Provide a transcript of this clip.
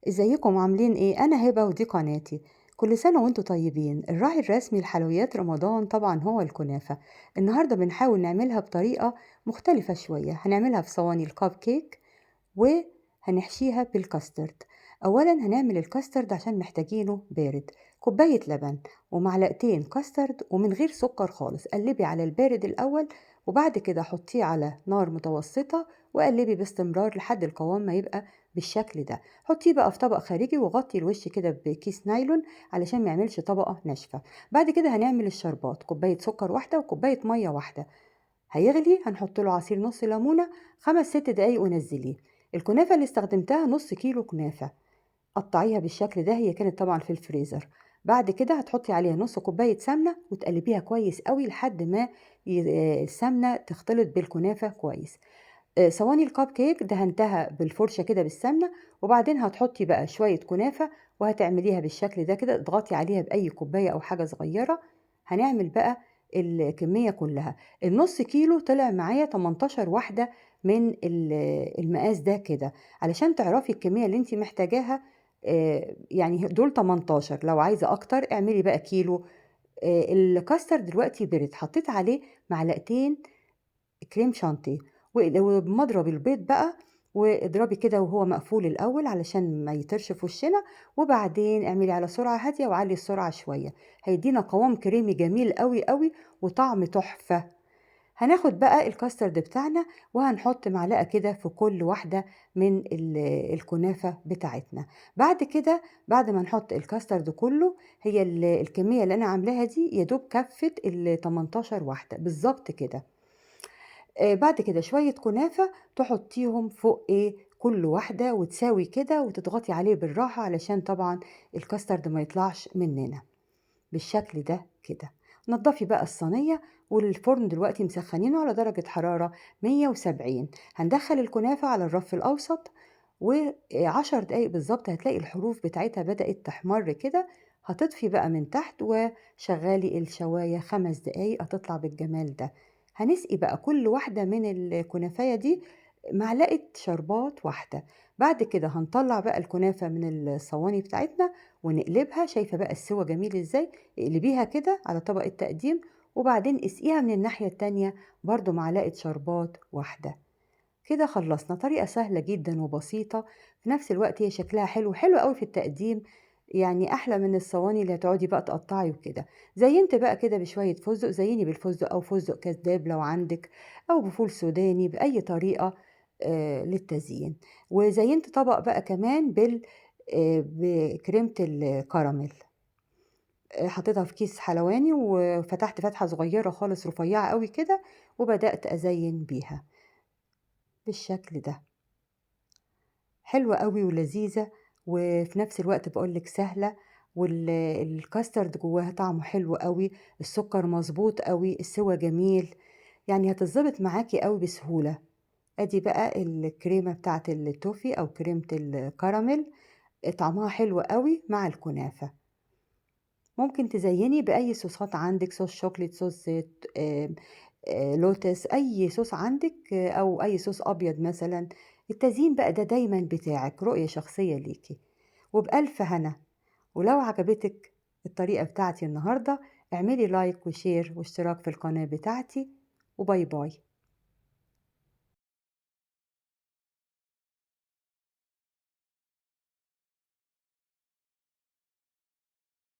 ازيكم عاملين ايه؟ انا هبة ودي قناتي. كل سنة وانتم طيبين. الراعي الرسمي لحلويات رمضان طبعا هو الكنافة. النهاردة بنحاول نعملها بطريقة مختلفة شوية، هنعملها في صواني الكب كيك وهنحشيها بالكاسترد. اولا هنعمل الكاسترد عشان محتاجينه بارد. كوباية لبن ومعلقتين كاسترد ومن غير سكر خالص. قلبي على البارد الاول وبعد كده حطيه على نار متوسطة وقلبي باستمرار لحد القوام ما يبقى بالشكل ده. حطيه بقى في طبق خارجي وغطي الوش كده بكيس نايلون علشان ما يعملش طبقة ناشفة. بعد كده هنعمل الشربات، كوباية سكر واحدة وكوباية مية واحدة. هيغلي هنحط له عصير نص ليمونة 5 6 دقايق ونزليه. الكنافة اللي استخدمتها نص كيلو كنافة. قطعيها بالشكل ده، هي كانت طبعا في الفريزر. بعد كده هتحطي عليها نص كوباية سمنة وتقلبيها كويس قوي لحد ما السمنة تختلط بالكنافة كويس. صواني الكب كيك دهنتها بالفرشة كده بالسمنة. وبعدين هتحطي بقى شوية كنافة وهتعمليها بالشكل ده كده، اضغطي عليها بأي كوباية أو حاجة صغيرة. هنعمل بقى الكمية كلها. النص كيلو طلع معايا 18 واحدة من المقاس ده كده. علشان تعرفي الكمية اللي انت محتاجاها، يعني دول 18، لو عايزة أكتر اعملي بقى كيلو. الكاستر دلوقتي برد، حطيت عليه معلقتين كريم شانتيه وبمضرب البيض بقى. واضربي كده وهو مقفول الأول علشان ما يطرش في وشنا. وبعدين اعملي على سرعة هادية وعلي السرعة شوية. هيدينا قوام كريمي جميل قوي قوي وطعم تحفة. هناخد بقى الكاسترد بتاعنا وهنحط معلقة كده في كل واحدة من الكنافة بتاعتنا. بعد كده بعد ما نحط الكاسترد كله، هي الكمية اللي أنا عاملاها دي يدوب كفة ال 18 واحدة بالظبط كده. بعد كده شوية كنافة تحطيهم فوق كل واحدة وتساوي كده وتضغطي عليه بالراحة علشان طبعا الكاسترد ما يطلعش مننا بالشكل ده كده. نضفي بقى الصينية. والفرن دلوقتي مسخنينه على درجة حرارة 170. هندخل الكنافة على الرف الأوسط و10 دقايق بالظبط هتلاقي الحروف بتاعتها بدأت تحمر كده. هتطفي بقى من تحت وشغالي الشواية 5 دقايق هتطلع بالجمال ده. هنسقي بقى كل واحدة من الكنافية دي معلقة شربات واحدة. بعد كده هنطلع بقى الكنافة من الصواني بتاعتنا ونقلبها. شايفة بقى السوا جميل ازاي؟ اقلبيها كده على طبق التقديم وبعدين اسقيها من الناحية التانية برضو معلقة شربات واحدة. كده خلصنا. طريقة سهلة جدا وبسيطة، في نفس الوقت هي شكلها حلو حلو قوي في التقديم. يعني احلى من الصواني اللي هتقعدي بقى تقطعي وكده. زينت بقى كده بشوية فستق، زيني بالفستق او فستق كذاب لو عندك، او بفول سوداني باي طريقة للتزيين. وزينت طبق بقى كمان بكريمة الكراميل. حطيتها في كيس حلواني وفتحت فتحة صغيرة خالص رفيعة قوي كده وبدأت أزين بيها بالشكل ده. حلوة قوي ولذيذة وفي نفس الوقت بقولك سهلة. والكاسترد جواها طعمه حلو قوي. السكر مظبوط قوي، السوى جميل. يعني هتظبط معاكي قوي بسهولة. ادي بقى الكريمة بتاعت التوفي او كريمة الكراميل. طعمها حلو قوي مع الكنافة. ممكن تزيني بأي صوصات عندك، صوص شوكليت، صوص زيت، لوتس، أي صوص عندك، أو أي صوص أبيض مثلا. التزيين بقى ده دايما بتاعك، رؤية شخصية ليكي. وبألف هنا. ولو عجبتك الطريقة بتاعتي النهاردة اعملي لايك وشير واشتراك في القناة بتاعتي. وباي باي.